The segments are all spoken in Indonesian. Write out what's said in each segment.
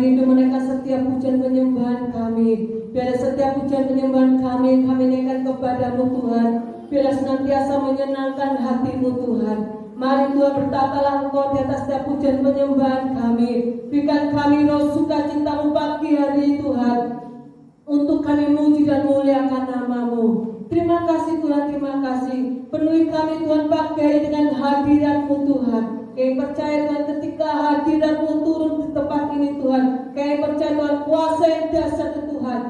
rindu menaikkan setiap pujian penyembahan kami. Biar setiap pujian penyembahan kami naikkan kepadamu Tuhan. Biar senantiasa menyenangkan hatimu Tuhan. Mari Tuhan, bertatalah Engkau di atas setiap pujian penyembahan kami. Berikan kami roh sukacita pagi hari Tuhan, untuk kami muji dan muliakan nama-Mu. Terima kasih Tuhan, terima kasih. Penuhi kami Tuhan pagi hari dengan hadirat-Mu Tuhan. Kami percaya Tuhan, ketika hadirat-Mu turun di tempat ini Tuhan, kami percaya Tuhan, kuasa yang dahsyat Tuhan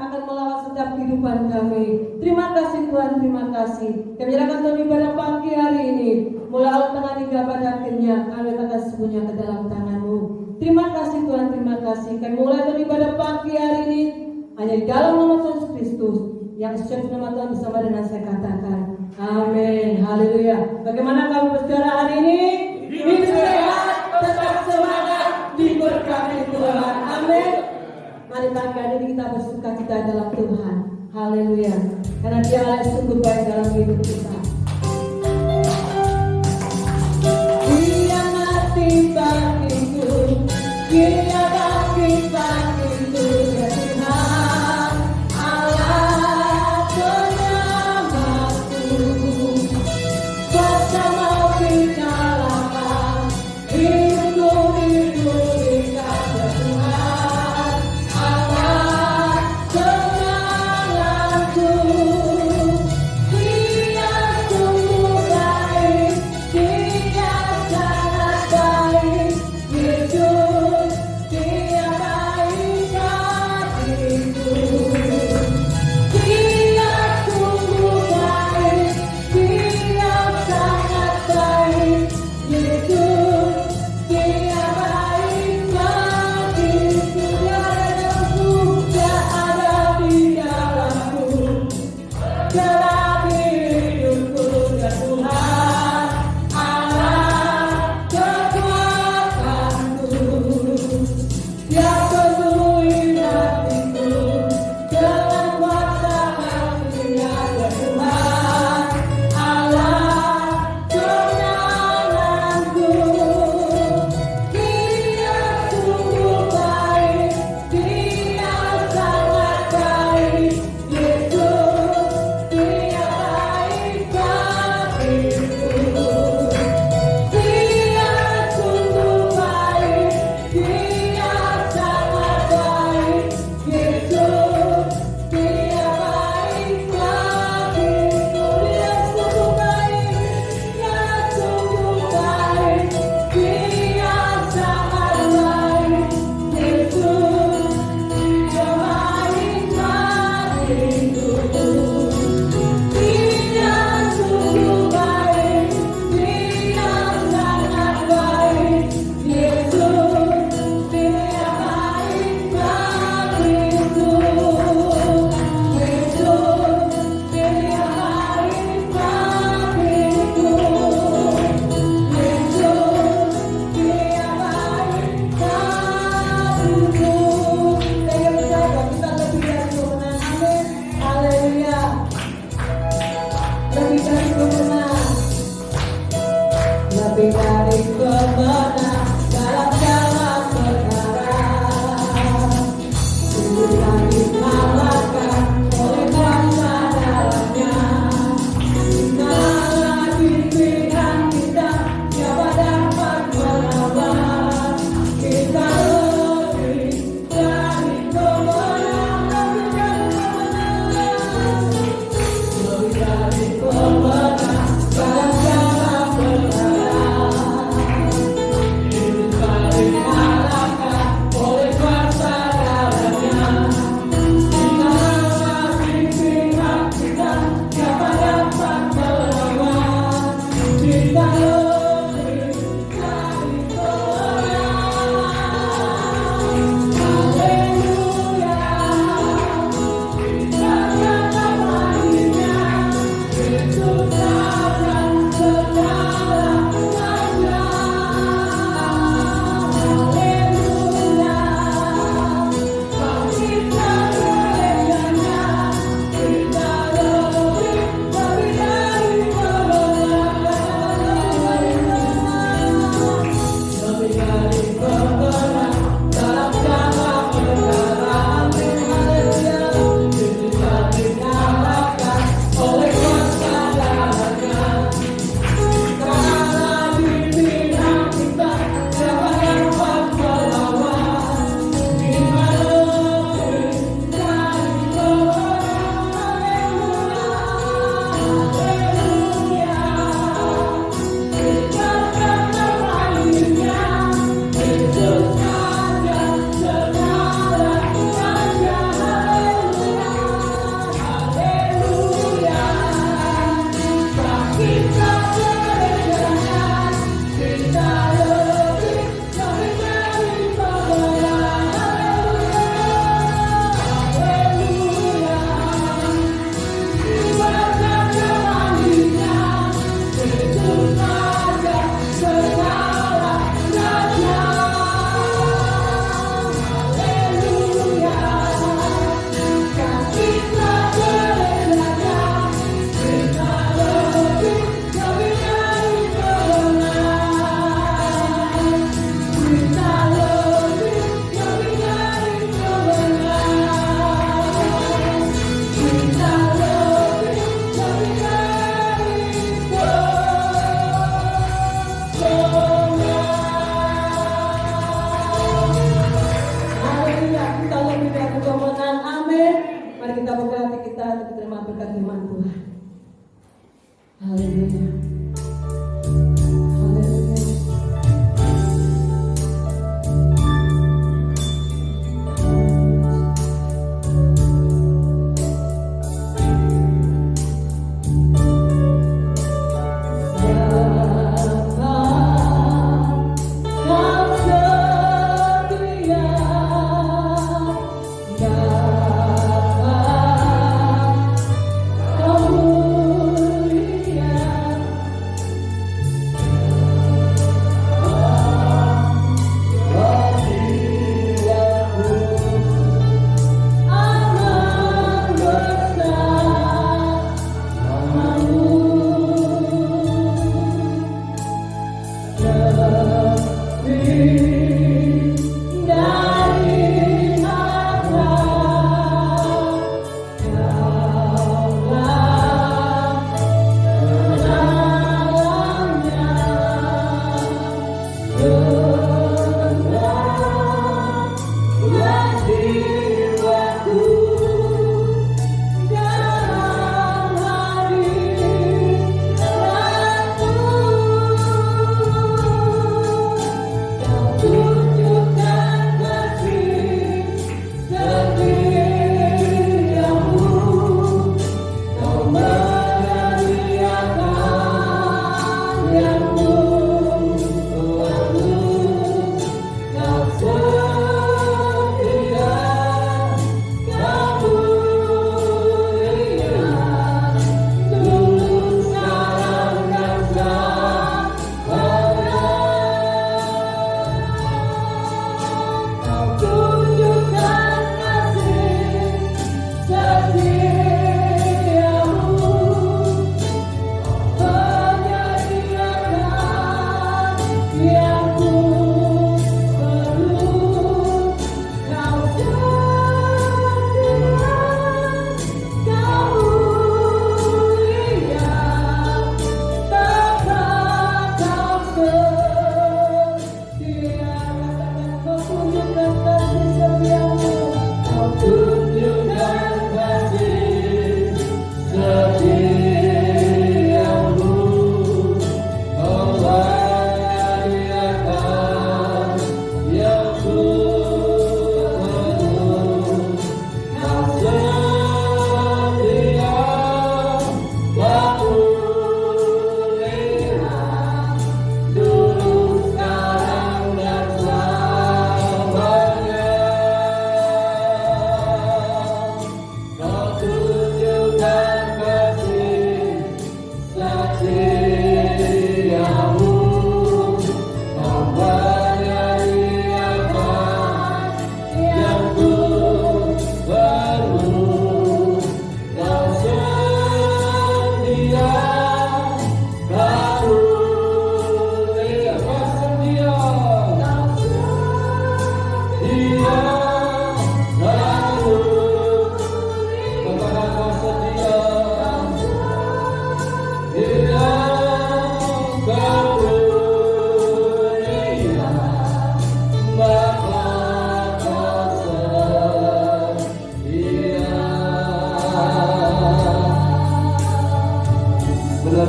akan melawat setiap kehidupan kami. Terima kasih Tuhan, terima kasih. Kami menyerahkan Tuhan ibadah pagi hari ini, mulai awal tangan hingga pada akhirnya, kami akan semuanya ke dalam tangan-Mu. Terima kasih Tuhan, terima kasih. Kami mulai Tuhan ibadah pagi hari ini hanya di dalam nama Tuhan Yesus Kristus, yang sesuai nama Tuhan bersama dengan saya katakan amin, haleluya. Bagaimana kamu bersaudara hari ini? Hidup sehat, tetap semangat, diberkati Tuhan, amin. Mari pagi hari ini kita bersuka cita dalam Tuhan, haleluya. Karena Dia Allah sungguh baik dalam hidup kita. Dia mati bagiku, Dia mati bagiku, ya Tuhan Allah penyelamatku. Bersama kita lama hidupku diberikan, ya Tuhan Allah semangatku. Dia Kita berkat firman Tuhan. Haleluya. Haleluya.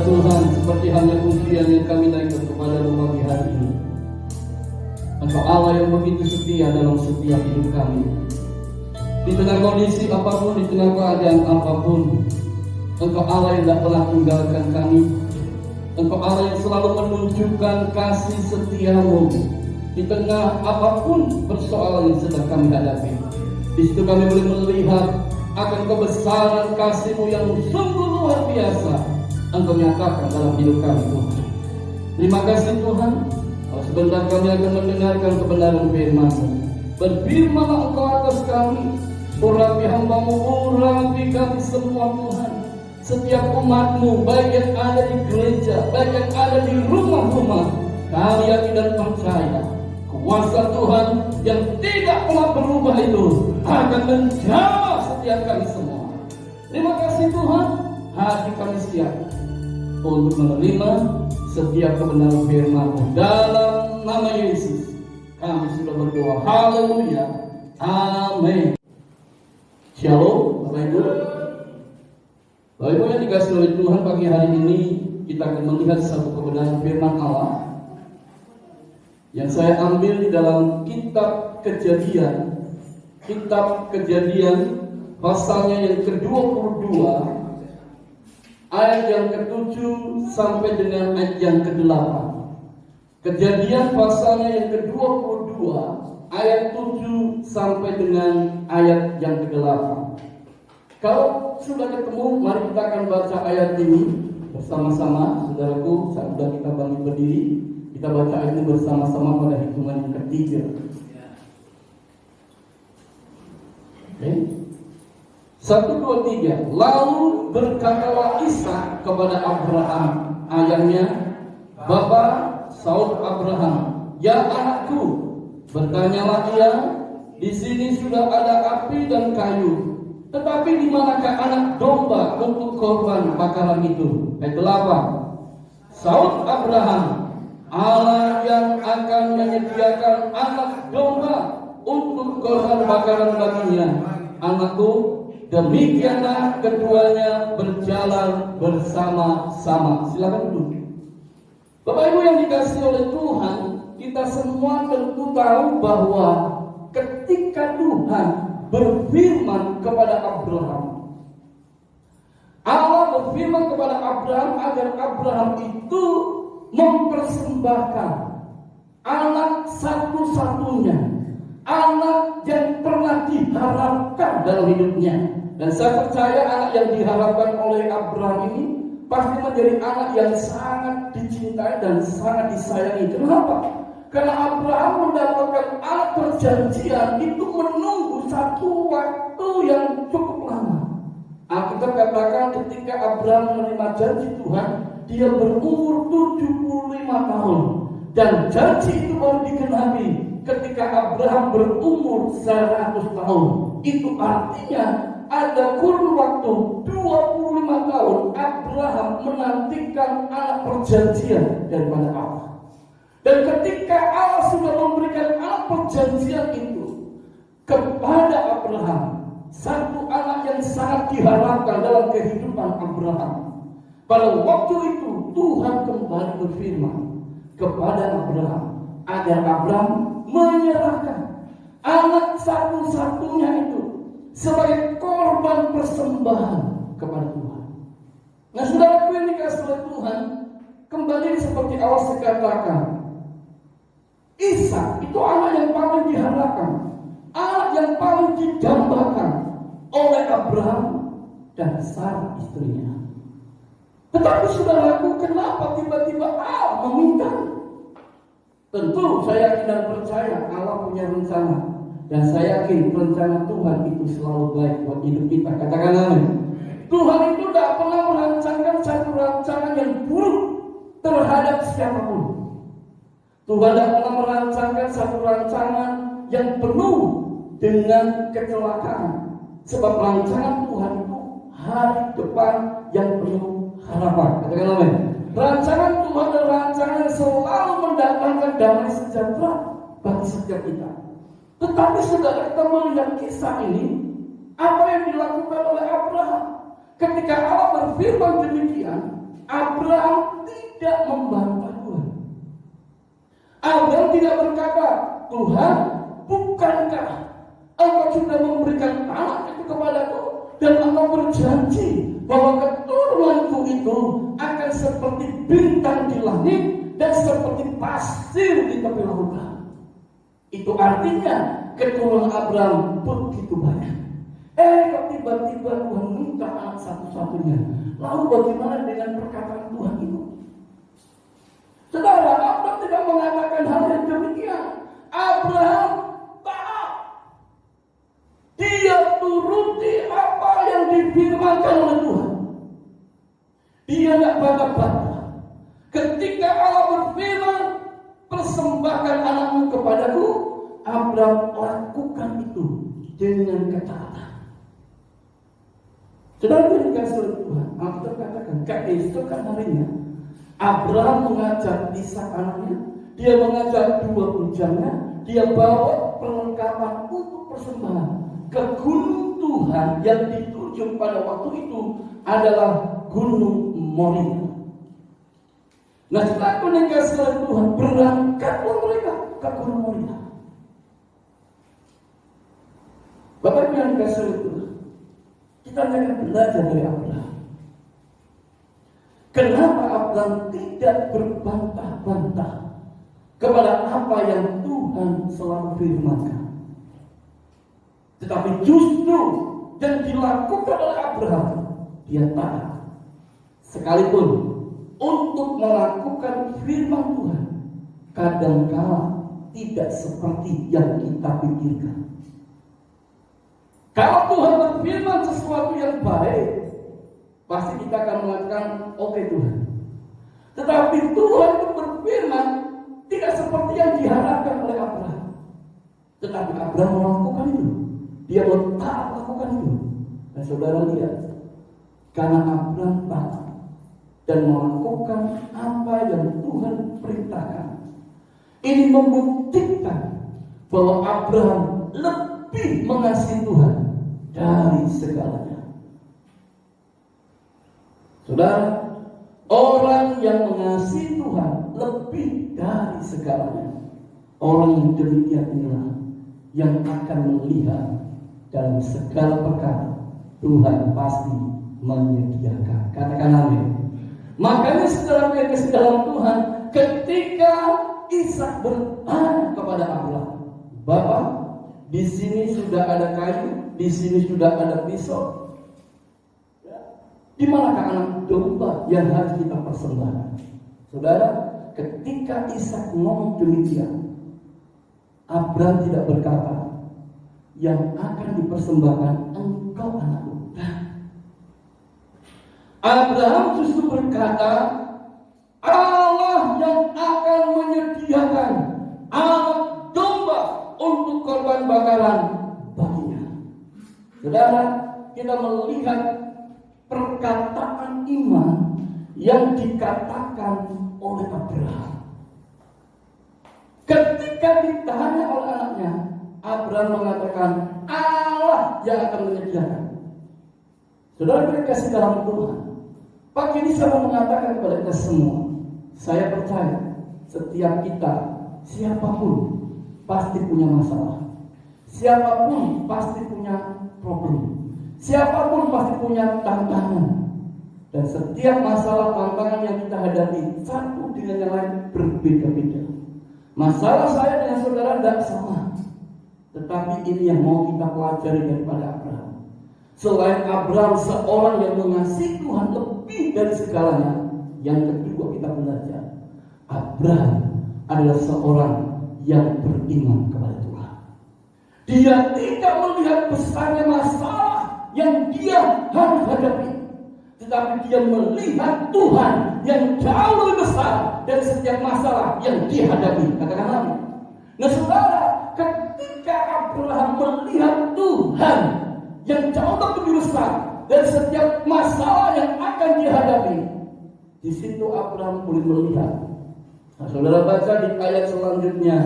Tuhan, seperti halnya pujian yang kami naikkan kepada-Mu pagi hari ini. Engkau Allah yang begitu setia dalam setiap hidup kami. Di tengah kondisi apapun, di tengah keadaan apapun, Engkau Allah yang tidak pernah tinggalkan kami. Engkau Allah yang selalu menunjukkan kasih setia-Mu di tengah apapun persoalan yang sedang kami hadapi. Di situ kami boleh melihat akan kebesaran kasih-Mu yang sungguh luar biasa Engkau nyatakan dalam hidup kami, Tuhan. Terima kasih, Tuhan. Kalau sebentar kami akan mendengarkan kebenaran firman-Mu. Berfirman-Lah Engkau atas kami. Urapi hamba-Mu, urapi kami semua, Tuhan. Setiap umat-Mu, baik yang ada di gereja, baik yang ada di rumah-rumah, kami yakin dan percaya kuasa Tuhan yang tidak pernah berubah itu akan menjamah setiap kami semua. Terima kasih, Tuhan. Hati kami siap untuk menerima setiap kebenaran firman-Mu. Dalam nama Yesus kami sudah berdoa. Haleluya. Amin. Shalom, Bapak Ibu. Bapak Ibu yang dikasih oleh Tuhan, pagi hari ini kita akan melihat satu kebenaran firman Allah yang saya ambil di dalam kitab Kejadian pasalnya yang ke-22 ayat yang ke-7 sampai dengan ayat yang ke-8. Kejadian pasalnya yang ke-22 ayat 7 sampai dengan ayat yang ke-8. Kalau sudah ketemu, mari kita akan baca ayat ini bersama-sama, saudaraku. Sudah kita bangkit berdiri, kita baca ayat ini bersama-sama pada hitungan yang ketiga. Oke. 1, 2, 3. Lalu berkatalah Ishak kepada Abraham ayahnya, "Bapa," saud Abraham, "Ya anakku." Bertanyalah ia, "Di sini sudah ada api dan kayu, tetapi di manakah anak domba untuk korban bakaran itu?" Ayat 8. Saud Abraham, "Allah yang akan menyediakan anak domba untuk korban bakaran baginya, anakku." Demikianlah keduanya berjalan bersama-sama. Silakan duduk. Bapak Ibu yang dikasihi oleh Tuhan, kita semua tentu tahu bahwa ketika Tuhan berfirman kepada Abraham, Allah berfirman kepada Abraham agar Abraham itu mempersembahkan anak satu-satunya, anak yang pernah diharapkan dalam hidupnya. Dan saya percaya anak yang diharapkan oleh Abraham ini pasti menjadi anak yang sangat dicintai dan sangat disayangi. Kenapa? Karena Abraham mendapatkan anak perjanjian itu menunggu satu waktu yang cukup lama. Alkitab katakan ketika Abraham menerima janji Tuhan, dia berumur 75 tahun. Dan janji itu baru digenapi ketika Abraham berumur 100 tahun. Itu artinya ada kurun waktu 25 tahun Abraham menantikan anak perjanjian daripada Allah. Dan ketika Allah sudah memberikan anak perjanjian itu kepada Abraham, satu anak yang sangat diharapkan dalam kehidupan Abraham, pada waktu itu Tuhan kembali berfirman kepada Abraham agar Abraham menyerahkan anak satu-satunya itu sebagai korban persembahan kepada Tuhan. Nah, saudaraku yang dikasihi oleh Tuhan, kembali seperti awal saya katakan, Ishak itu anak yang paling diharapkan, anak yang paling didambakan oleh Abraham dan Sarah istrinya. Tetapi saudaraku, kenapa tiba-tiba Allah meminta? Tentu saya yakin dan percaya Allah punya rencana. Dan saya yakin rencana Tuhan itu selalu baik buat hidup kita. Katakan amin. Tuhan itu tidak pernah merancangkan satu rancangan yang buruk terhadap siapapun. Tuhan tidak pernah merancangkan satu rancangan yang penuh dengan kecelakaan. Sebab rancangan Tuhan itu hari depan yang penuh harapan. Katakan amin. Rancangan Tuhan adalah rancangan yang selalu mendatangkan damai sejahtera bagi setiap kita. Tetapi saudara, kita melihat kisah ini, apa yang dilakukan oleh Abraham. Ketika Allah berfirman demikian, Abraham tidak membantah Tuhan. Abraham tidak berkata, "Tuhan, bukankah Engkau sudah memberikan anak itu kepadaku, dan Engkau berjanji bahwa keturunanku itu akan seperti bintang di langit dan seperti pasir di tepi lautan." Itu artinya keturunan Abraham begitu banyak. Kok tiba-tiba Tuhan minta anak satu-satunya. Lalu bagaimana dengan perkataan Tuhan itu? Saudara, Abraham tidak mengatakan hal yang demikian. Abraham taat. Dia turuti apa yang difirmankan oleh Tuhan. Dia tidak bantah-bantah. Ketika Allah berfirman, "Persembahkan anakmu kepadaku," Abraham lakukan itu dengan ketaatan. Saudara yang dikasihi oleh Tuhan, Alkitab katakan keesokan harinya Abraham mengajak Ishak anaknya, dia mengajak 2 bujangnya, dia bawa perlengkapan untuk persembahan ke gunung Tuhan yang dituju ujung pada waktu itu adalah Gunung Moria. Nah, setelah dikasih oleh Tuhan, berangkatlah mereka ke Gunung Moria. Bapak Ibu yang dikasih oleh Tuhan, kita akan belajar dari Abraham. Kenapa Abraham tidak berbantah-bantah kepada apa yang Tuhan selalu firmankan, tetapi justru yang dilakukan oleh Abraham, dia taat sekalipun untuk melakukan firman Tuhan kadangkala tidak seperti yang kita pikirkan. Kalau Tuhan berfirman sesuatu yang baik, pasti kita akan mengatakan, oke Tuhan. Tetapi Tuhan itu berfirman tidak seperti yang diharapkan oleh Abraham. Tetapi Abraham melakukan itu. Dia taat melakukan itu. Dan saudara lihat, karena Abraham taat dan melakukan apa yang Tuhan perintahkan, ini membuktikan bahwa Abraham lebih mengasihi Tuhan dari segalanya. Saudara, orang yang mengasihi Tuhan lebih dari segalanya, orang yang demikian inilah yang akan melihat dalam segala perkara Tuhan pasti menyediakan. Katakan amin. Makanya saudara yang kasih dalam Tuhan, ketika Ishak bertanya kepada Abraham, Bapak, di sini sudah ada kayu, di sini sudah ada pisau. Di manakah anak domba yang harus kita persembahkan? Saudara, ketika Ishak ngomong demikian, Abraham tidak berkata, yang akan dipersembahkan engkau anakku. Abraham justru berkata, Allah yang akan menyediakan anak domba untuk korban bakaran baginya. Saudara, kita melihat perkataan iman yang dikatakan oleh Abraham. Ketika ditanya oleh anaknya, Abraham mengatakan Allah yang akan menyediakan. Saudara kasih dalam Tuhan, pagi ini saya mau mengatakan kepada kita semua, saya percaya setiap kita, siapapun pasti punya masalah, siapapun pasti punya problem, siapapun pasti punya tantangan. Dan setiap masalah tantangan yang kita hadapi satu dengan yang lain berbeda-beda. Masalah saya dengan saudara tidak sama, tetapi ini yang mau kita pelajari daripada Abraham. Selain Abraham seorang yang mengasihi Tuhan lebih dari segalanya, yang kedua kita belajar, Abraham adalah seorang yang beriman kepada Tuhan. Dia tidak melihat besarnya masalah yang dia harus hadapi, tetapi dia melihat Tuhan yang jauh lebih besar dari setiap masalah yang dia hadapi. Katakan amin. Nah saudara, ketika Abraham melihat Tuhan yang jauh lebih besar dari setiap masalah yang akan dihadapi, di situ Abraham boleh melihat. Nah, saudara baca di ayat selanjutnya,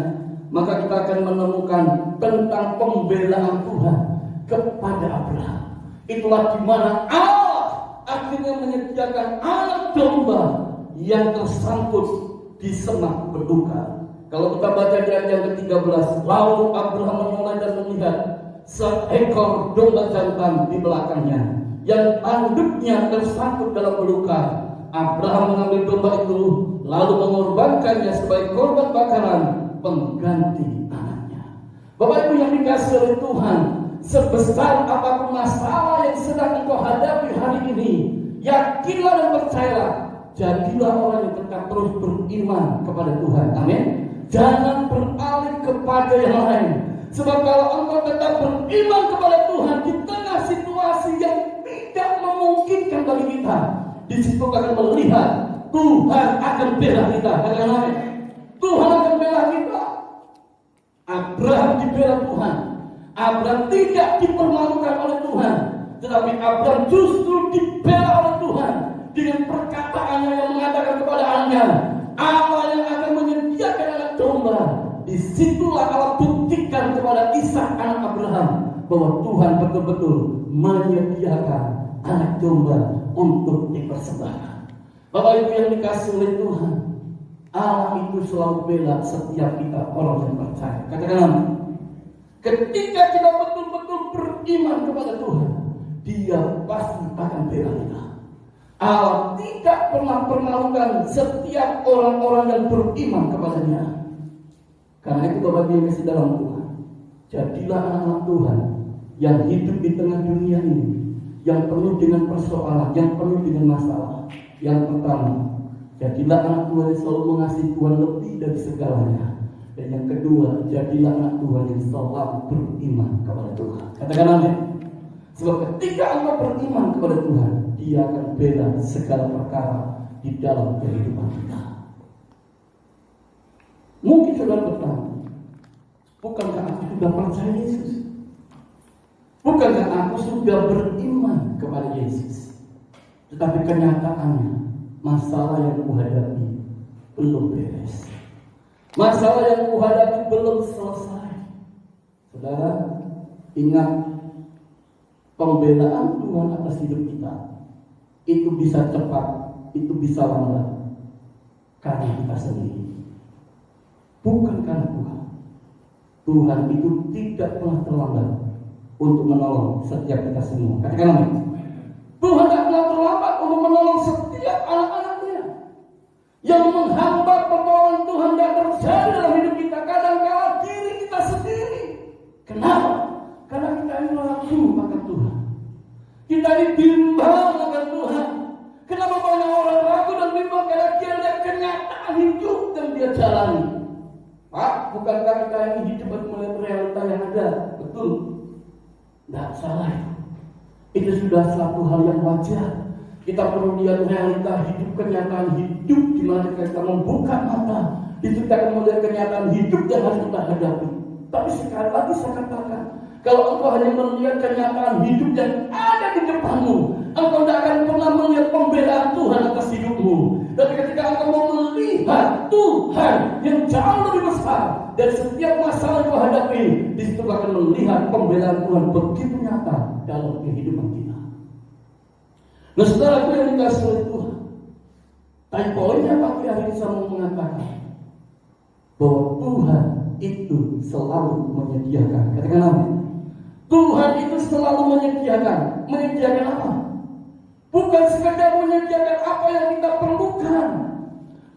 maka kita akan menemukan tentang pembelaan Tuhan kepada Abraham. Itulah di mana Allah akhirnya menyediakan anak domba yang tersangkut di semak belukar. Kalau kita baca di ayat yang ke-13, lalu Abraham menoleh dan melihat seekor domba jantan di belakangnya yang tanduknya tersangkut dalam belukar. Abraham mengambil domba itu lalu mengorbankannya sebagai korban bakaran pengganti anaknya. Bapak Ibu yang dikasihi oleh Tuhan, sebesar apapun masalah yang sedang engkau hadapi hari ini, yakinlah dan percayalah, jadilah orang yang tetap terus beriman kepada Tuhan. Amin. Jangan beralih kepada yang lain. Sebab kalau engkau tetap beriman kepada Tuhan di tengah situasi yang tidak memungkinkan bagi kita, di situ akan melihat Tuhan akan bela kita. Amin. Tuhan akan bela kita. Abraham dibela Tuhan. Abraham tidak dipermalukan oleh Tuhan, tetapi Abraham justru dibela oleh Tuhan dengan perkataannya yang mengatakan kepada anaknya, Allah yang akan menyediakan anak domba. Disitulah Allah buktikan kepada Ishak anak Abraham bahwa Tuhan betul-betul menyediakan anak domba untuk dipersembahkan. Bapak Ibu yang dikasih oleh Tuhan, Allah itu selalu bela setiap kita orang yang percaya. Katakan amin. Ketika kita betul-betul beriman kepada Tuhan, Dia pasti akan bela kita. Allah tidak pernah permalukan setiap orang-orang yang beriman kepada-Nya. Karena itu Bapak Ibu yang kasih dalam Tuhan, jadilah anak-anak Tuhan yang hidup di tengah dunia ini, yang penuh dengan persoalan, yang penuh dengan masalah. Yang pertama, jadilah anak Tuhan yang selalu mengasihi Tuhan lebih dari segalanya. Dan yang kedua, jadilah anak Tuhan yang selalu beriman kepada Tuhan. Katakan amin. Sebab ketika engkau beriman kepada Tuhan, Dia akan bela segala perkara di dalam kehidupan kita. Mungkin saudara bertanya, bukankah aku sudah percaya Yesus? Bukankah aku sudah beriman kepada Yesus? Tetapi kenyataannya, masalah yang kuhadapi belum beres. Masalah yang kuhadapi belum selesai. Saudara, ingat, pembelaan Tuhan atas hidup kita itu bisa cepat, itu bisa lambat, karena kita sendiri, bukan karena Tuhan. Tuhan itu tidak pernah terlambat untuk menolong setiap kita semua. Katakan amin. Tuhan tidak pernah terlambat untuk menolong setiap anak-anaknya. Yang menghambat pertolongan Tuhan tidak terjadi dalam hidup kita, kadang-kadang diri kita sendiri. Kenapa? Karena kita ini ragu akan Tuhan. Kita ini bimbang akan Tuhan. Kenapa banyak orang ragu dan bimbang? Karena dia lihat kenyataan hidup yang dia jalani. Pak, bukankah kita ini hidup untuk melihat realita yang ada? Betul. Tidak salah. Itu sudah satu hal yang wajar. Kita perlu lihat realita hidup, kenyataan hidup, di mana kita membuka mata. Itu kita akan melihat kenyataan hidup yang harus kita hadapi. Tapi sekali lagi saya katakan, kalau engkau hanya melihat kenyataan hidup yang ada di depanmu, engkau tidak akan pernah melihat pembelaan Tuhan atas hidupmu. Tapi ketika engkau mau melihat Tuhan yang jauh lebih besar dari setiap masalah yang kau hadapi, di situ kau akan melihat pembelaan Tuhan begitu nyata dalam kehidupan kita. Nah, saudaraku yang dikasih oleh Tuhan, tapi poinnya pagi hari ini saya mau mengatakan bahwa Tuhan itu selalu menyediakan. Katakan amin. Tuhan itu selalu menyediakan. Menyediakan apa? Bukan sekedar menyediakan apa yang kita perlukan,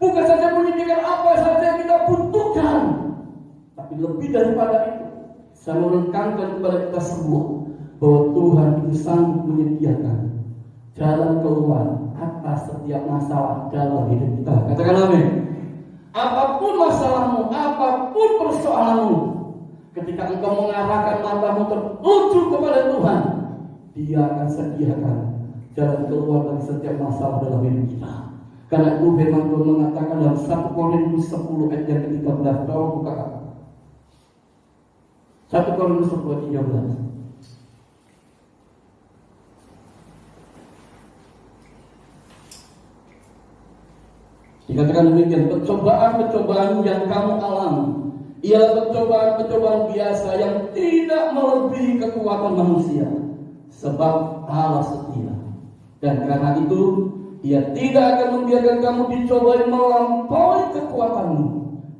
bukan saja menyediakan apa saja yang kita butuhkan, tapi lebih daripada itu, saya menekankan kepada kita semua bahwa Tuhan itu sanggup menyediakan jalan keluar atas setiap masalah dalam hidup kita. Katakan amin. Apapun masalahmu, apapun persoalanmu, ketika engkau mengarahkan matamu tertuju kepada Tuhan, Dia akan sediakan jalan keluar dari setiap masalah dalam hidup kita. Karena itu firman Tuhan mengatakan dalam 1 Korintus 10 ayat yang ke-13. Tolong buka 1 Korintus 10 ayat 13. Dikatakan demikian, percobaan-percobaan yang kamu alami ialah percobaan-percobaan biasa yang tidak melebihi kekuatan manusia, sebab Allah setia. Dan karena itu Ia tidak akan membiarkan kamu dicobai melampaui kekuatanmu.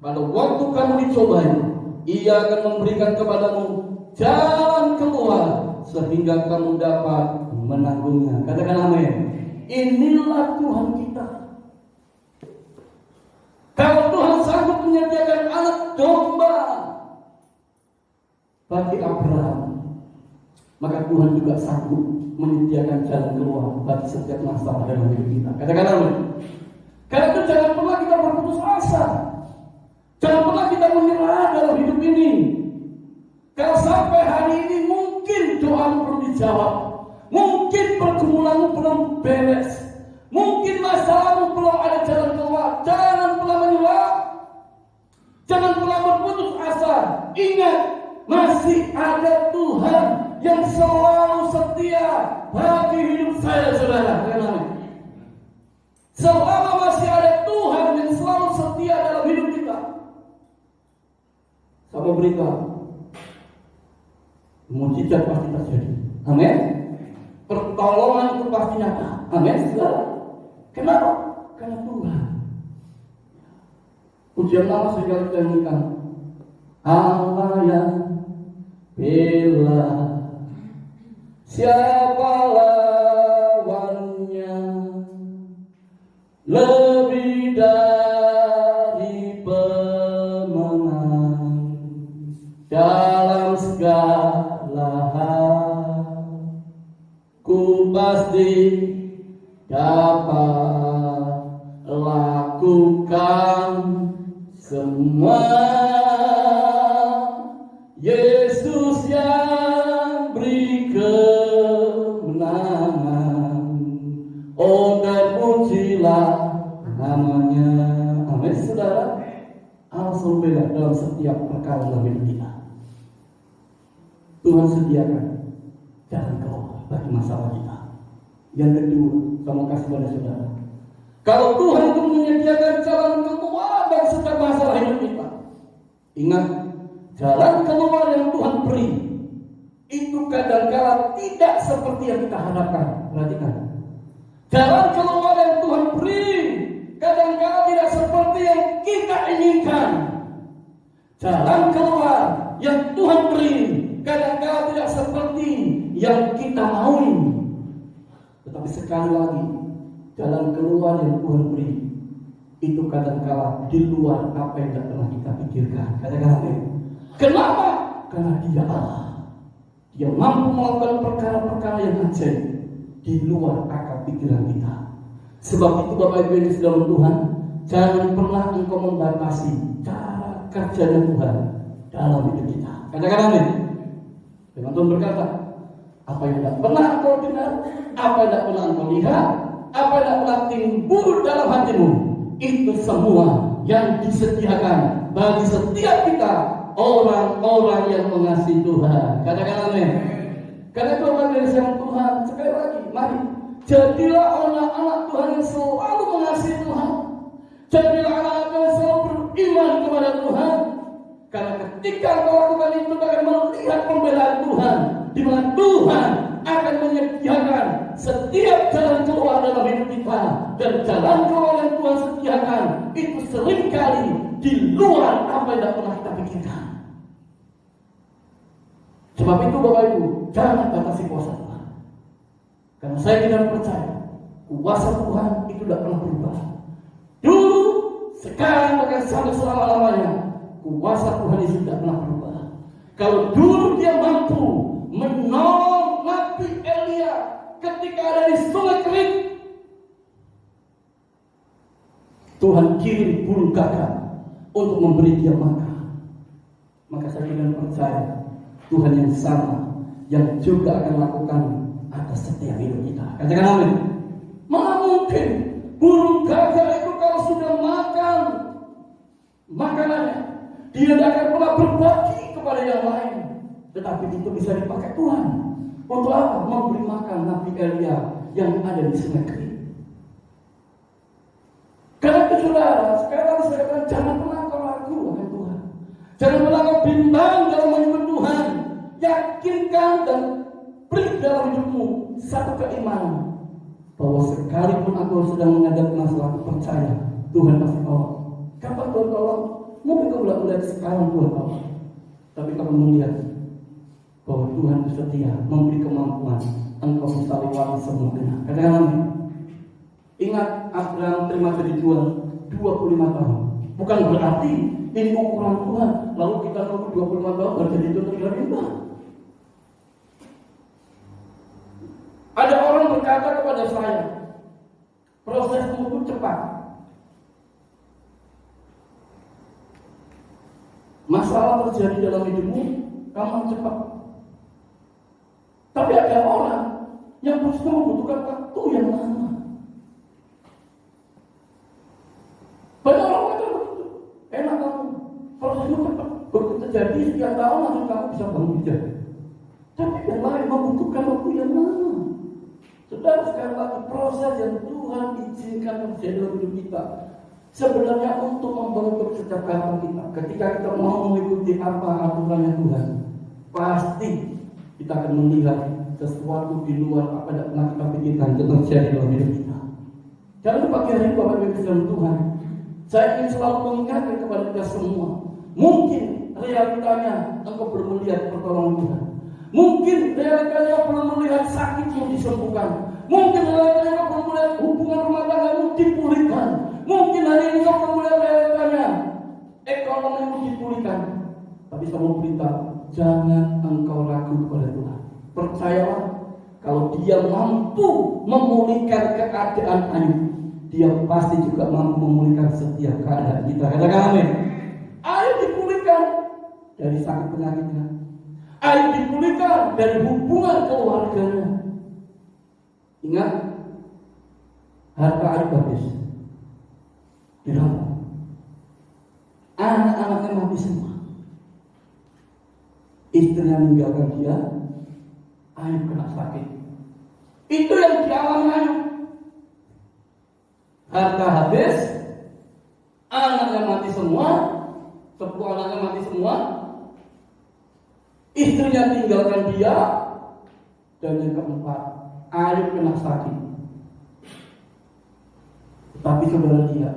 Pada waktu kamu dicobai, Ia akan memberikan kepadamu jalan keluar sehingga kamu dapat menanggungnya. Katakan amin. Inilah Tuhan kita. Kalau Tuhan sanggup menyediakan anak domba bagi Abraham, maka Tuhan juga sanggup menyediakan jalan keluar bagi setiap masalah dalam hidup kita. Katakan amin. Karena itu jangan pernah kita berputus asa. Jangan pernah kita menyerah dalam hidup ini. Kalau sampai hari ini mungkin doamu belum dijawab, mungkin pergumulanmu belum beres, mungkin masalahmu belum ada jalan keluar, jangan pernah menyerah. Jangan pernah berputus asa. Ingat, masih ada Tuhan yang selalu setia bagi hidup saya, saudara. Selama masih ada Tuhan yang selalu setia dalam hidup kita, saya beritahu, mujizat pasti terjadi. Amin. pertolongan itu pasti nyata. Amin, saudara. Kenapa? Karena Tuhan. Pujian nama segala kita nyanyikan. Allah yang bela, siapa lawannya? Lebih dari pemenang dalam segala hal, ku pasti dapat lakukan semua. Yesus yang beri kemenangan, oh terpujilah namanya. Amin, saudara. Allah selalu bela dalam setiap perkara dalam hidup kita. Tuhan sediakan jalan keluar bagi masalah kita. Yang kedua, sama kasih pada saudara, kalau Tuhan itu menyediakan jalan keluar dari setiap masalah hidup kita, ingat, jalan keluar yang Tuhan beri itu kadang-kala tidak seperti yang kita harapkan. Perhatikan, jalan keluar yang Tuhan beri kadang-kala tidak seperti yang kita inginkan. Jalan keluar yang Tuhan beri kadang-kala tidak seperti yang kita mau. Tetapi sekali lagi, jalan keluar yang Tuhan beri itu kadang-kala di luar apa yang tidak pernah kita pikirkan. Katakan amin. Kenapa? Karena Dia Allah. Dia mampu melakukan perkara-perkara yang ajaib di luar akal pikiran kita. Sebab itu Bapak Ibu yang sedang Tuhan, jangan pernah engkau membatasi cara kerjanya Tuhan dalam hidup kita. Katakan amin. Firman Tuhan berkata, apa yang tidak pernah engkau dengar, apa yang tidak pernah engkau lihat, apa yang tidak pernah timbul dalam hatimu, itu semua yang disediakan bagi setiap kita, orang-orang yang mengasihi Tuhan. Katakan amin. Karena itu Bapak Ibu yang Tuhan, sekali lagi, mari jadilah anak-anak Tuhan yang selalu mengasihi Tuhan. Jadilah anak-anak yang selalu beriman kepada Tuhan. Karena ketika engkau lakukan itu, akan melihat pembelaan Tuhan, di mana Tuhan akan menyediakan setiap jalan keluar dalam hidup kita. Dan jalan keluar yang Tuhan sediakan itu seringkali di luar apa yang tidak pernah kita pikirkan. Sebab itu Bapak Ibu, jangan batasi kuasa Tuhan. Karena saya tidak percaya kuasa Tuhan itu tidak pernah berubah. Dulu, sekarang, bahkan sampai selama-lamanya, kuasa Tuhan itu tidak pernah berubah. Kalau dulu Dia mampu menolong Nabi Elia ketika ada di sungai Kerit, Tuhan kirim burung gagak untuk memberi dia makan. Maka saya tidak percaya Tuhan yang sama yang juga akan lakukan atas setiap hidup kita. Katakan amin. Mana mungkin burung gagak itu kalau sudah makan makanannya, dia tidak akan pernah berbagi kepada yang lain. Tetapi itu bisa dipakai Tuhan untuk apa? Memberi makan Nabi Elia yang ada di sungai Kerit. Karena itu saudara, sekarang saya katakan jangan pernah kau ragu akan Tuhan. Jangan pernah kau bimbang dalam menyebut Tuhan. Yakinkan dan beri dalam hidupmu satu keimanan bahwa sekalipun aku sedang menghadapi masalah, percaya Tuhan pasti tolong. Kapan Tuhan tolong? Mungkin kau tidak melihat sekarang Tuhan tolong, tapi kau melihat bahwa Tuhan setia memberi kemampuan engkau bisa lewati semuanya. Katakan amin. Ingat, Abraham terima dijual 25 tahun. Bukan berarti ini ukuran Tuhan, lalu kita nunggu 25 tahun baru jadi tutup dari Tuhan. Ada orang berkata kepada saya, prosesmu itu cepat. Masalah terjadi dalam hidupmu, kamu cepat. Tapi ada orang yang justru membutuhkan waktu yang lama. Banyak orang kata begitu, enak kamu, prosesmu cepat. Begitu terjadi sekian tahun langsung kamu bisa bangun jadi. Tapi yang lain membutuhkan waktu yang lama. Saudara, sekali lagi proses yang Tuhan izinkan terjadi dalam hidup kita sebenarnya untuk membentuk setiap karakter kita. Ketika kita mau mengikuti apa aturannya Tuhan, pasti kita akan melihat sesuatu di luar apa yang pernah kita pikirkan tentang terjadi dalam hidup kita. Jangan pagi hari ini Bapak Ibu dalam Tuhan, saya ingin selalu mengingatkan kepada kita semua. Mungkin realitanya engkau belum melihat pertolongan Tuhan. Mungkin realitanya engkau belum melihat sakitmu disembuhkan. Mungkin realitanya engkau belum melihat hubungan rumah tanggamu dipulihkan. Mungkin hari ini engkau belum melihat realitanya ekonomimu dipulihkan. Tapi saya mau beritahu, jangan engkau ragu kepada Tuhan. Percayalah, kalau Dia mampu memulihkan keadaan Ayub, Dia pasti juga mampu memulihkan setiap keadaan kita. Katakan amin. Ayub dipulihkan dari sakit penyakitnya. Ayub dipulihkan dari hubungan keluarganya. Ingat, harta Ayub habis, dirampok. Anak-anaknya mati semua. Istrinya meninggalkan dia, Ayub kena sakit. Itu yang dialami Ayub. Harta habis, anaknya mati semua, 10 anaknya mati semua, istrinya tinggalkan dia, dan yang keempat, Ayub kena sakit. Tapi saudara lihat,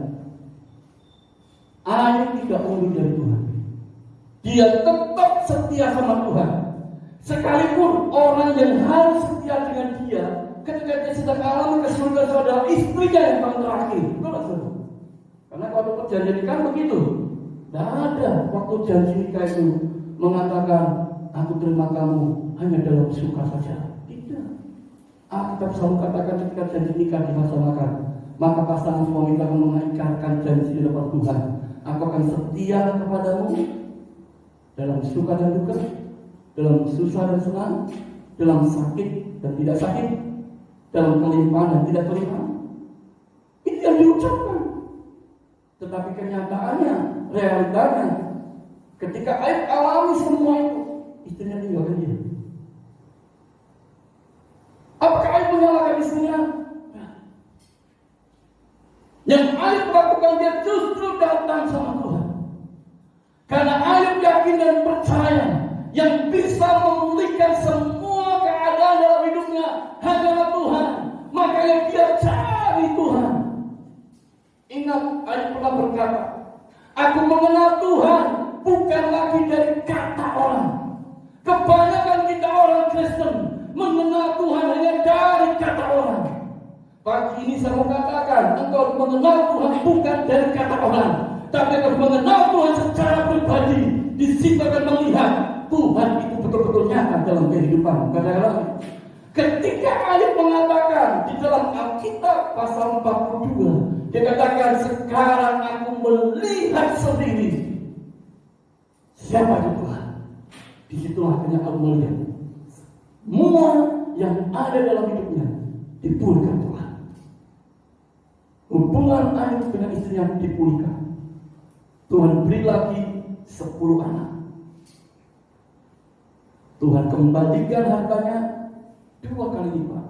Ayub tidak mundur dari Tuhan. Dia tetap setia sama Tuhan. Sekalipun orang yang harus setia dengan dia, ketika dia sedang alami kesulitan saudara, istrinya yang paling terakhir. Betul saudara? Karena waktu perjanjian nikah begitu. Tidak ada waktu janji nikah itu mengatakan, aku terima kamu hanya dalam suka saja. Tidak. Alkitab selalu katakan ketika janji nikah dilaksanakan, maka pasangan suami akan mengikrarkan janji di depan Tuhan. Aku akan setia kepadamu dalam suka dan duka, dalam susah dan senang, dalam sakit dan tidak sakit, dalam kelimpahan dan tidak kelimpahan. Itu yang diucapkan. Tetapi kenyataannya, realitanya, ketika Ayub alami semua itu, istrinya tinggalkan dia. Apakah Ayub menyalahkan istrinya? Yang Ayub lakukan, dia justru datang sama Tuhan. Karena Ayub yakin dan percaya yang bisa memulihkan semua keadaan dalam hidupnya hanyalah Tuhan. Makanya dia cari Tuhan. Ingat, Ayub pernah berkata, aku mengenal Tuhan bukan lagi dari kata orang. Kebanyakan kita orang Kristen mengenal Tuhan hanya dari kata orang. Pagi ini saya mau katakan, engkau mengenal Tuhan bukan dari kata orang, tapi engkau mengenal Tuhan secara pribadi. Di situ akan melihat Tuhan itu betul-betul nyata dalam kehidupan. Katakanlah, ketika Ayub mengatakan di dalam Alkitab pasal 42, dia katakan, sekarang aku melihat sendiri siapa itu Tuhan. Di situ akhirnya aku melihat semua yang ada dalam hidupnya dipulihkan Tuhan. Hubungan Ayub dengan istrinya dipulihkan. Tuhan beri lagi 10 anak. Tuhan kembalikan hartanya 2 kali lipat.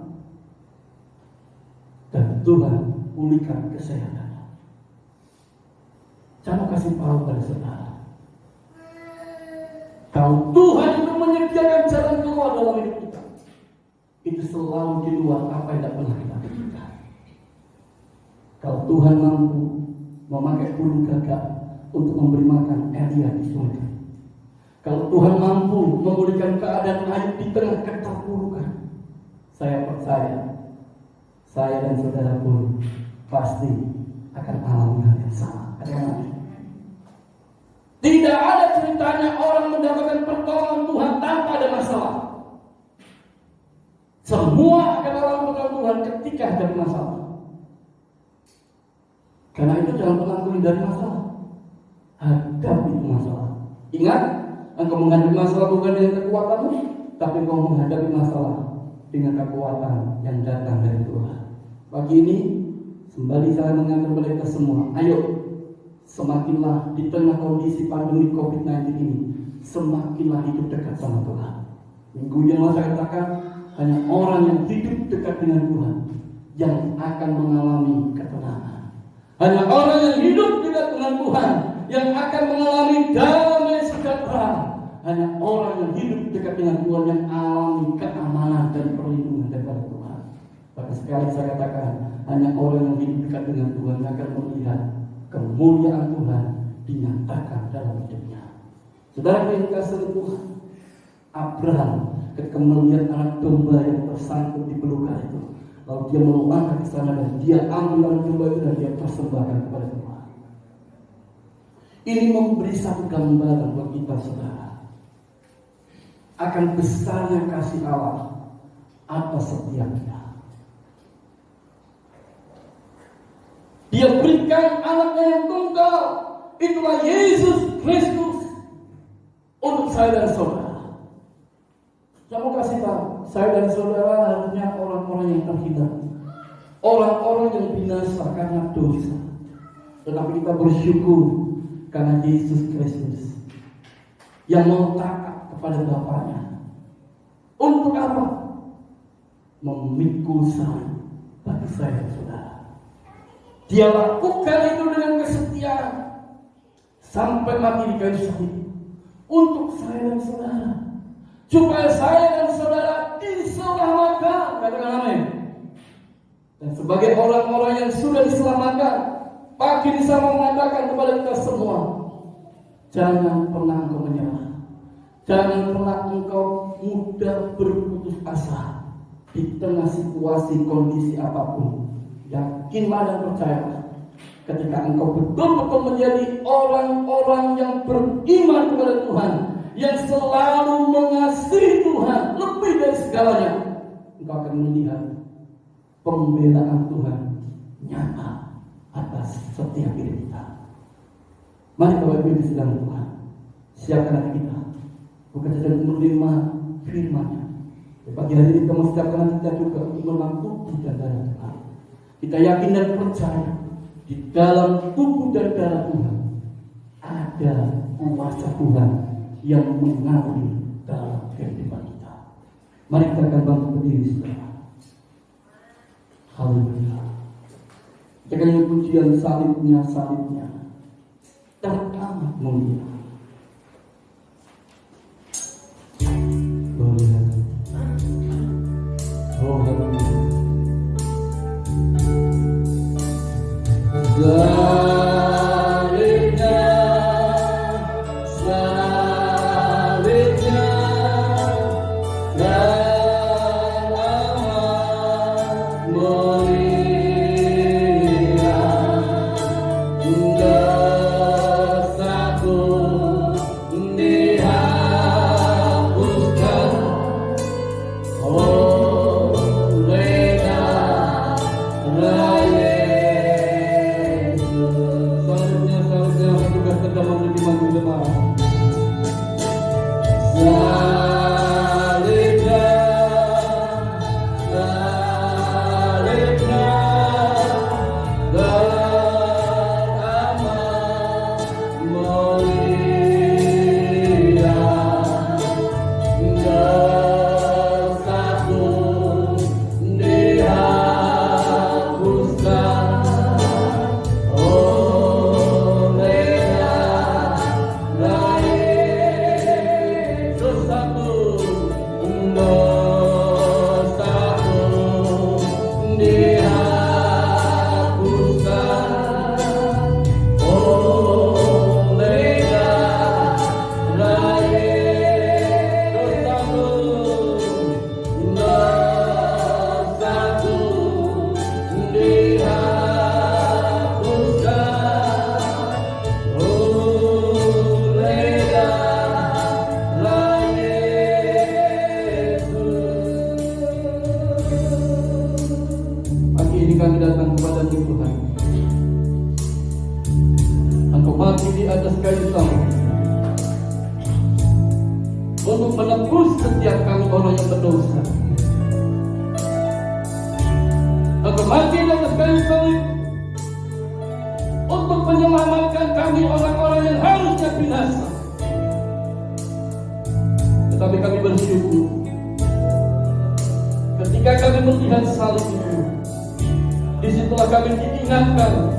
Dan Tuhan pulihkan kesehatannya. Saya mau kasih tahu pada saudara, kalau Tuhan itu menyediakan jalan keluar dalam hidup kita, itu selalu di luar apa yang tidak pernah kita pikirkan. Kalau Tuhan mampu memakai burung gagak untuk memberi makan Elia di surga, kalau Tuhan mampu memulihkan keadaan Ayub di tengah keterpurukan, saya percaya saya dan saudara pun pasti akan alami hal yang sama. Tidak ada ceritanya orang mendapatkan pertolongan Tuhan tanpa ada masalah. Semua akan alami pertolongan Tuhan ketika ada masalah. Karena itu jangan pernah menghindari masalah. Hadapi masalah. Ingat, engkau menghadapi masalah bukan dengan kekuatanmu, tapi engkau menghadapi masalah dengan kekuatan yang datang dari Tuhan. Pagi ini, kembali saya mengingatkan kepada kita semua, ayo, semakinlah di tengah kondisi pandemi COVID-19 ini, semakinlah hidup dekat sama Tuhan. Minggu yang lalu saya katakan, hanya orang yang hidup dekat dengan Tuhan yang akan mengalami ketenangan. Hanya orang yang hidup dekat dengan Tuhan yang akan mengalami damai sejahtera. Hanya orang yang hidup dekat dengan Tuhan yang alami keamanan dan perlindungan daripada Tuhan. Bahkan sekali saya katakan, hanya orang yang hidup dekat dengan Tuhan yang akan melihat kemuliaan Tuhan dinyatakan dalam hidupnya. Saudara yang dikasihi Tuhan, Abraham ketika melihat anak domba yang tersangkut di belukar itu, lalu dia melangkah ke sana dan dia ambil anak domba itu dan dia persembahkan kepada Tuhan. Ini memberi satu gambaran buat kita, saudara, akan besarnya kasih Allah atas setiap kita. Dia berikan anaknya yang tunggal, itulah Yesus Kristus, untuk saya dan saudara. Saya mau kasih tahu, saya dan saudara harusnya orang-orang yang terhina, orang-orang yang binasa karena dosa. Tetapi kita bersyukur karena Yesus Kristus yang mau taat kepada Bapaknya. Untuk apa? Memikul salib bagi saya dan saudara. Dia lakukan itu dengan kesetiaan sampai mati di kayu salib untuk saya dan saudara, supaya saya dan saudara diselamatkan. Katakan amin. Dan sebagai orang-orang yang sudah diselamatkan, pagi ini saya mengatakan kepada kita semua, jangan pernah engkau menyerah. Jangan pernah engkau mudah berputus asa di tengah situasi kondisi apapun. Yakinlah dan percayalah, ketika engkau betul-betul menjadi orang-orang yang beriman kepada Tuhan, yang selalu mengasihi Tuhan lebih dari segalanya, engkau akan melihat pembelaan Tuhan nyata atas setiap hidup kita. Mari Bapak Ibu di sedang Tuhan, siapkan hati kita, bukan saja untuk menerima firman-Nya. Pagi hari ini kita menyiapkan hati kita juga untuk menerima tubuh dan darah Tuhan. Kita yakin dan percaya di dalam tubuh dan darah Tuhan ada kuasa Tuhan yang mengalir dalam kehidupan kita. Mari kita akan bangkit berdiri, saudara. Haleluya. Kita akan pujian salibnya teramat mulia. Oh, haleluya. Kami datang kepada Tuhan. Engkau mati di atas kayu salib untuk menebus setiap kami orang yang berdosa. Engkau mati di atas kayu salib untuk menyelamatkan kami orang-orang yang harusnya binasa. Tetapi kami bersyukur ketika kami melihat salib itu. Disitulah kami diingatkan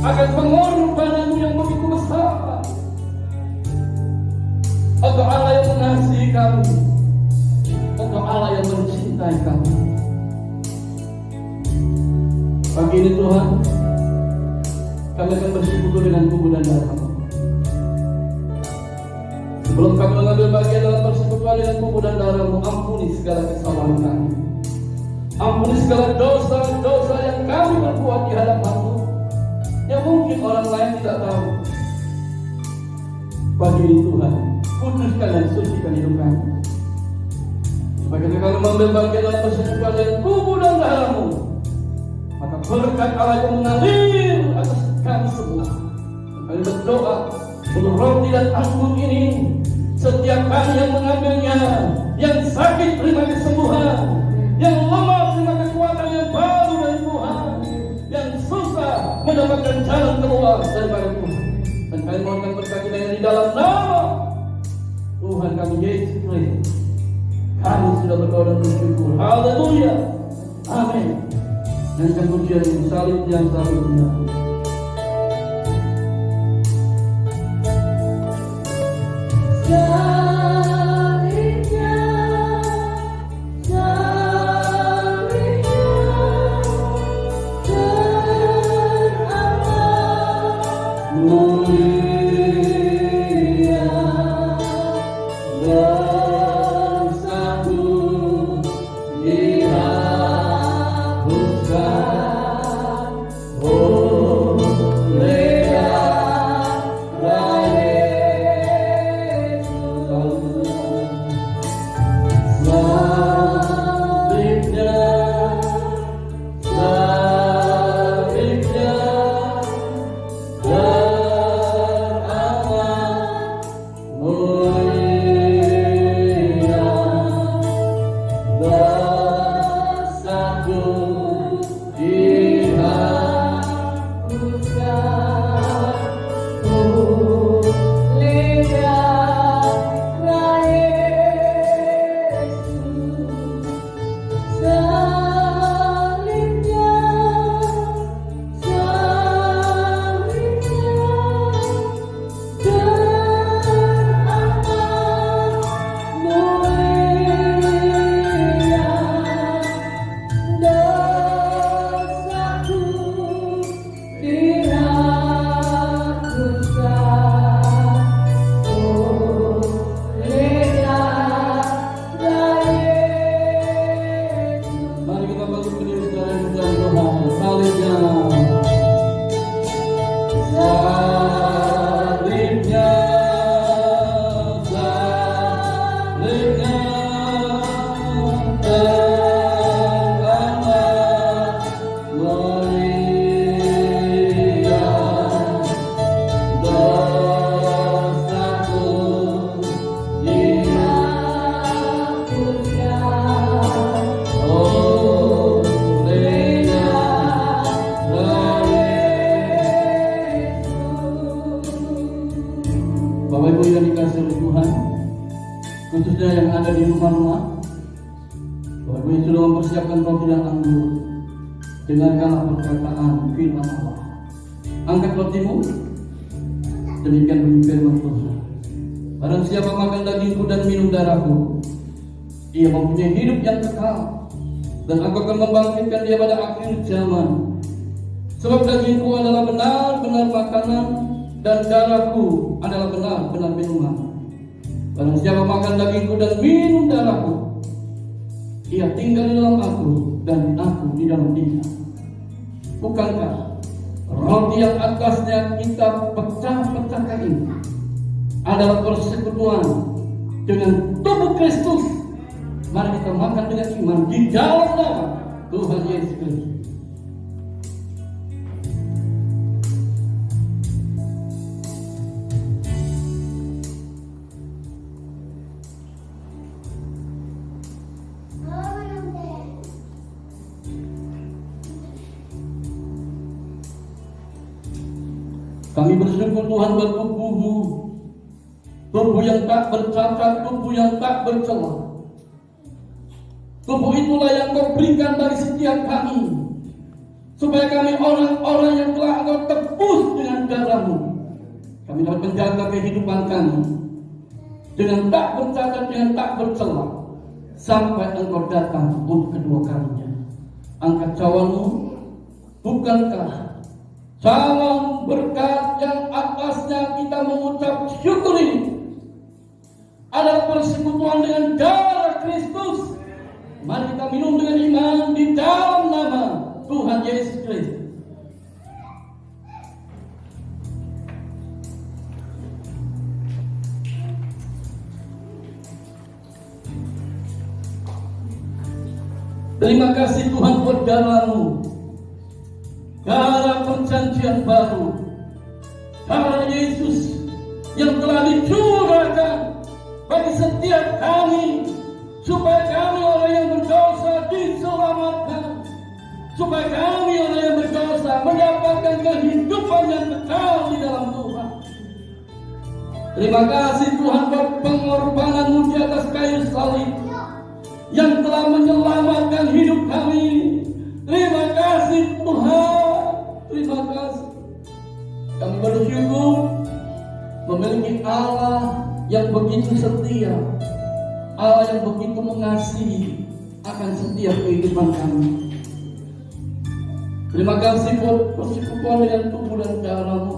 akan pengorbanan yang begitu besar, Engkau Allah yang mengasihi kami. Engkau Allah yang mencintai kami. Pagi ini Tuhan, kami akan bersekutu dengan tubuh dan darah-Mu. Sebelum kami mengambil bagian dalam persekutuan dengan tubuh dan darah-Mu, ampuni segala kesalahan kami. Ampuni segala dosa-dosa yang kami berbuat di hadapan-Mu, yang mungkin orang lain tidak tahu. Pagi ini Tuhan, kuduskan dan sucikan hidup kami. Bagaimana kami mengambil bagian dalam persekutuan dengan tubuh dan darah-Mu, maka berkat Allah yang mengalir atas kami semua. Kami berdoa untuk roti dan anggur ini, setiap kami yang mengambilnya, yang sakit terima kesembuhan, yang lemah terima kekuatan yang baru dari Tuhan, yang susah mendapatkan jalan keluar daripada Tuhan. Dan kami mohonkan berkat yang di dalam nama Tuhan kami Yesus Kristus. Kami sudah berdoa dan bersyukur. Haleluya. Amin. Dan kemudian salib yang selanjutnya. Khususnya yang ada di rumah-rumah, Bapak Ibu sudah mempersiapkan roti dan anggur. Dengarkanlah perkataan firman Allah. Angkat rotimu, demikian bunyi firman Tuhan. Barang siapa makan dagingku dan minum darahku, ia mempunyai hidup yang kekal, dan aku akan membangkitkan dia pada akhir zaman. Sebab dagingku adalah benar-benar makanan, dan darahku adalah benar-benar minuman. Barang siapa makan dagingku dan minum darahku, ia tinggal di dalam aku dan aku di dalam dia. Bukankah roti yang atasnya kita pecah-pecahkan ini adalah persekutuan dengan tubuh Kristus? Mari kita makan dengan iman di dalam nama Tuhan Yesus Kristus. Kami bersyukur Tuhan buat tubuh-Mu, tubuh yang tak bercacat, tubuh yang tak bercela. Tubuh itulah yang Kau berikan bagi setiap kami, supaya kami orang-orang yang telah Engkau tebus dengan darah-Mu, kami dapat menjaga kehidupan kami. dengan tak bercacat, dengan tak bercela, sampai Engkau datang untuk kedua kalinya. Angkat cawanmu, bukankah cawan berkat yang atasnya kita mengucap syukur ini adalah persekutuan dengan darah Kristus. Mari kita minum dengan iman di dalam nama Tuhan Yesus Kristus. Terima kasih Tuhan buat darah-Mu, darah perjanjian baru, darah Yesus yang telah dicurahkan bagi setiap kami, supaya kami orang yang berdosa diselamatkan, supaya kami orang yang berdosa mendapatkan kehidupan yang kekal di dalam Tuhan. Terima kasih Tuhan buat pengorbanan-Mu di atas kayu salib yang telah menyelamatkan hidup kami. Terima kasih Tuhan, terima kasih. Kami bersyukur memiliki Allah yang begitu setia, Allah yang begitu mengasihi akan setiap kehidupan kami. Terima kasih buat persekutuan dengan tubuh dan darah-Mu.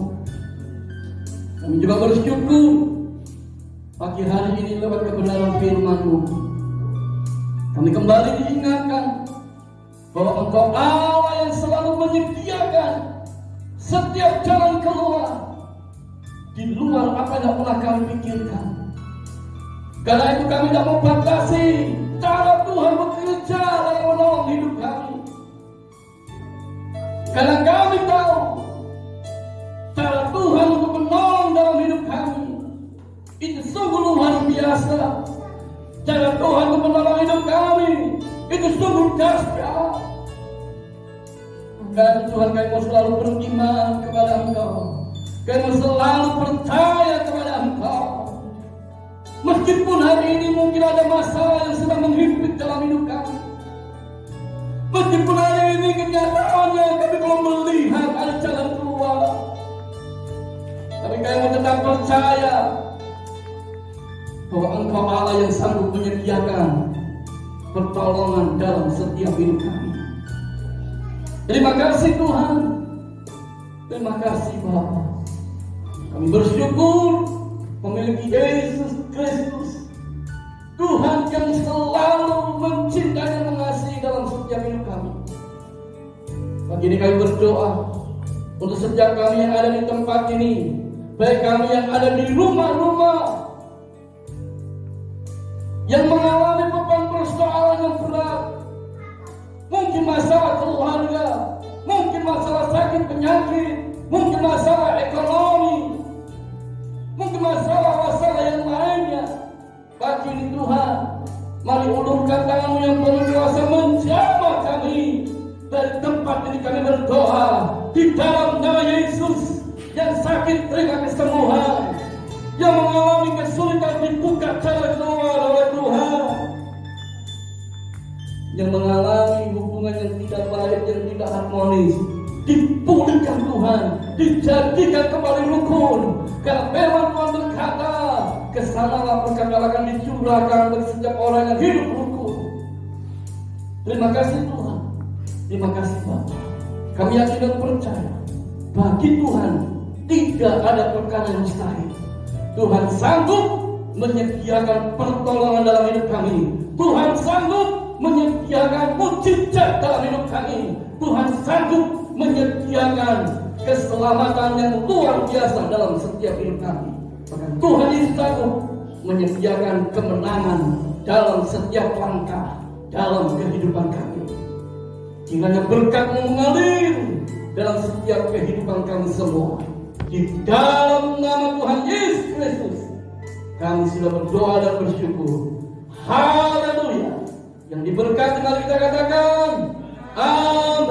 Kami juga bersyukur pagi hari ini lewat kebenaran firman-Mu, kami kembali diingatkan bahwa Engkau Allah yang selalu menyediakan setiap jalan keluar di luar apa yang pernah kami pikirkan. Karena itu kami tidak membatasi cara Tuhan bekerja dalam menolong hidup kami. Karena kami tahu cara Tuhan untuk menolong dalam hidup kami itu sungguh luar biasa. Cara Tuhan untuk menolong hidup kami itu sungguh dahsyat. Dan Tuhan, kami mau selalu beriman kepada Engkau, kami mau selalu percaya kepada Engkau. Meskipun hari ini mungkin ada masalah yang sedang menghimpit dalam hidup kami, meskipun hari ini kenyataannya kami belum melihat ada jalan keluar, tapi kami mau tetap percaya bahwa Engkau Allah yang sanggup menyediakan pertolongan dalam setiap hidup kami. Terima kasih Tuhan, terima kasih Bapa. Kami bersyukur memiliki Yesus Kristus, Tuhan yang selalu mencintai dan mengasihi dalam setiap hidup kami. Pagi ini kami berdoa untuk setiap kami yang ada di tempat ini, baik kami yang ada di rumah-rumah yang mengalami beban persoalan yang berat, mungkin masalah keluarga, mungkin masalah sakit penyakit, mungkin masalah ekonomi, mungkin masalah yang lainnya. Pagi ini Tuhan, mari ulurkan tangan-Mu yang penuh kuasa menjamah kami. Dari tempat ini kami berdoa di dalam nama Yesus. Yang sakit terima kesembuhan, yang mengalami kesulitan dibuka jalan keluar oleh Tuhan, yang mengalami hubungan yang tidak baik, yang tidak harmonis, dipulihkan Tuhan, dijadikan kembali rukun. Karena memang Tuhan berkata, kesanalah berkat akan dicurahkan bagi setiap orang yang hidup rukun. Terima kasih Tuhan, terima kasih Bapa. Kami yakin dan percaya bagi Tuhan tidak ada perkara yang mustahil. Tuhan sanggup menyediakan pertolongan dalam hidup kami. Tuhan sanggup menyediakan mujizat dalam hidup kami. Tuhan sanggup menyediakan keselamatan yang luar biasa dalam setiap hidup kami. Bahkan Tuhan Yesus sanggup menyediakan kemenangan dalam setiap langkah dalam kehidupan kami. Kiranya berkat mengalir dalam setiap kehidupan kami semua. Di dalam nama Tuhan Yesus Kristus kami sudah berdoa dan bersyukur. Haleluya. Yang diberkati mari kita katakan amin.